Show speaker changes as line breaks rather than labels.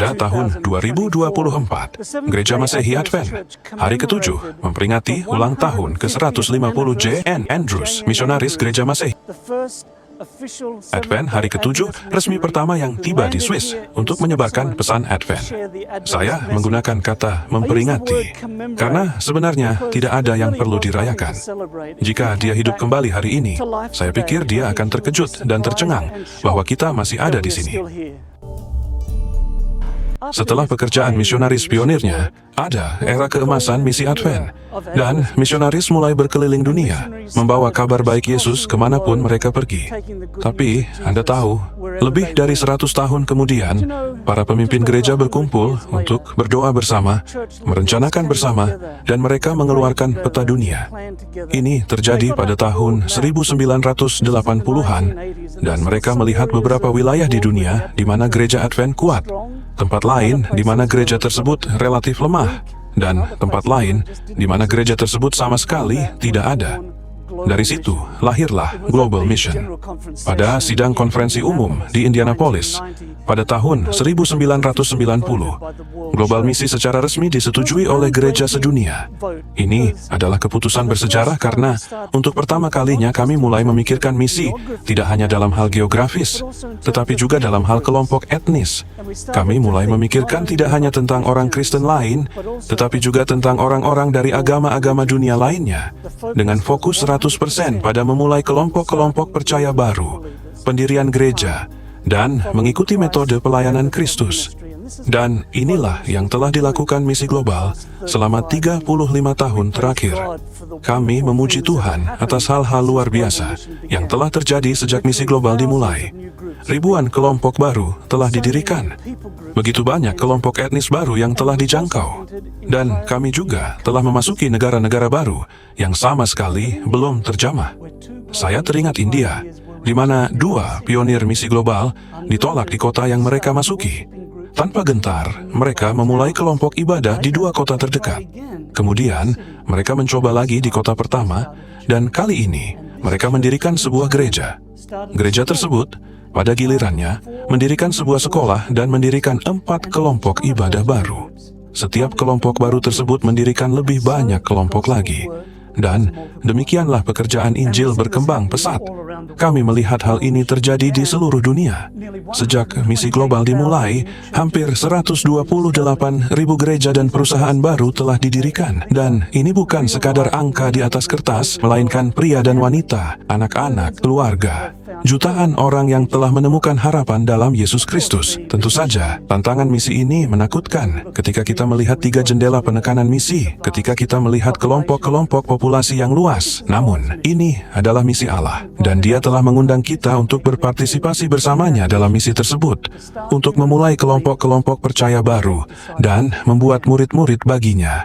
Pada tahun 2024, Gereja Masehi Advent, hari ke-7, memperingati ulang tahun ke-150 J.N. Andrews, misionaris Gereja Masehi. Advent hari ke-7 resmi pertama yang tiba di Swiss untuk menyebarkan pesan Advent. Saya menggunakan kata memperingati, karena sebenarnya tidak ada yang perlu dirayakan. Jika dia hidup kembali hari ini, saya pikir dia akan terkejut dan tercengang bahwa kita masih ada di sini. Setelah pekerjaan misionaris pionirnya, ada era keemasan misi Advent, dan misionaris mulai berkeliling dunia, membawa kabar baik Yesus kemanapun mereka pergi. Tapi, Anda tahu, lebih dari 100 tahun kemudian, para pemimpin gereja berkumpul untuk berdoa bersama, merencanakan bersama, dan mereka mengeluarkan peta dunia. Ini terjadi pada tahun 1980-an, dan mereka melihat beberapa wilayah di dunia di mana gereja Advent kuat, tempat lain di mana gereja tersebut relatif lemah, dan tempat lain di mana gereja tersebut sama sekali tidak ada. Dari situ lahirlah Global Mission. Pada sidang konferensi umum di Indianapolis pada tahun 1990, Global Misi secara resmi disetujui oleh gereja sedunia. Ini adalah keputusan bersejarah karena untuk pertama kalinya kami mulai memikirkan misi tidak hanya dalam hal geografis, tetapi juga dalam hal kelompok etnis. Kami mulai memikirkan tidak hanya tentang orang Kristen lain, tetapi juga tentang orang-orang dari agama-agama dunia lainnya, dengan fokus 100% pada memulai kelompok-kelompok percaya baru, pendirian gereja, dan mengikuti metode pelayanan Kristus. Dan inilah yang telah dilakukan misi global selama 35 tahun terakhir. Kami memuji Tuhan atas hal-hal luar biasa yang telah terjadi sejak misi global dimulai. Ribuan kelompok baru telah didirikan. Begitu banyak kelompok etnis baru yang telah dijangkau. Dan kami juga telah memasuki negara-negara baru yang sama sekali belum terjamah. Saya teringat India, di mana 2 pionir misi global ditolak di kota yang mereka masuki. Tanpa gentar, mereka memulai kelompok ibadah di 2 kota terdekat. Kemudian, mereka mencoba lagi di kota pertama, dan kali ini, mereka mendirikan sebuah gereja. Gereja tersebut, pada gilirannya, mendirikan sebuah sekolah dan mendirikan 4 kelompok ibadah baru. Setiap kelompok baru tersebut mendirikan lebih banyak kelompok lagi. Dan demikianlah pekerjaan Injil berkembang pesat. Kami melihat hal ini terjadi di seluruh dunia. Sejak misi global dimulai, hampir 128.000 gereja dan perusahaan baru telah didirikan. Dan ini bukan sekadar angka di atas kertas, melainkan pria dan wanita, anak-anak, keluarga. Jutaan orang yang telah menemukan harapan dalam Yesus Kristus. Tentu saja, tantangan misi ini menakutkan ketika kita melihat 3 jendela penekanan misi, ketika kita melihat kelompok-kelompok populasi yang luas. Namun, ini adalah misi Allah, dan Dia telah mengundang kita untuk berpartisipasi bersamanya dalam misi tersebut, untuk memulai kelompok-kelompok percaya baru, dan membuat murid-murid baginya.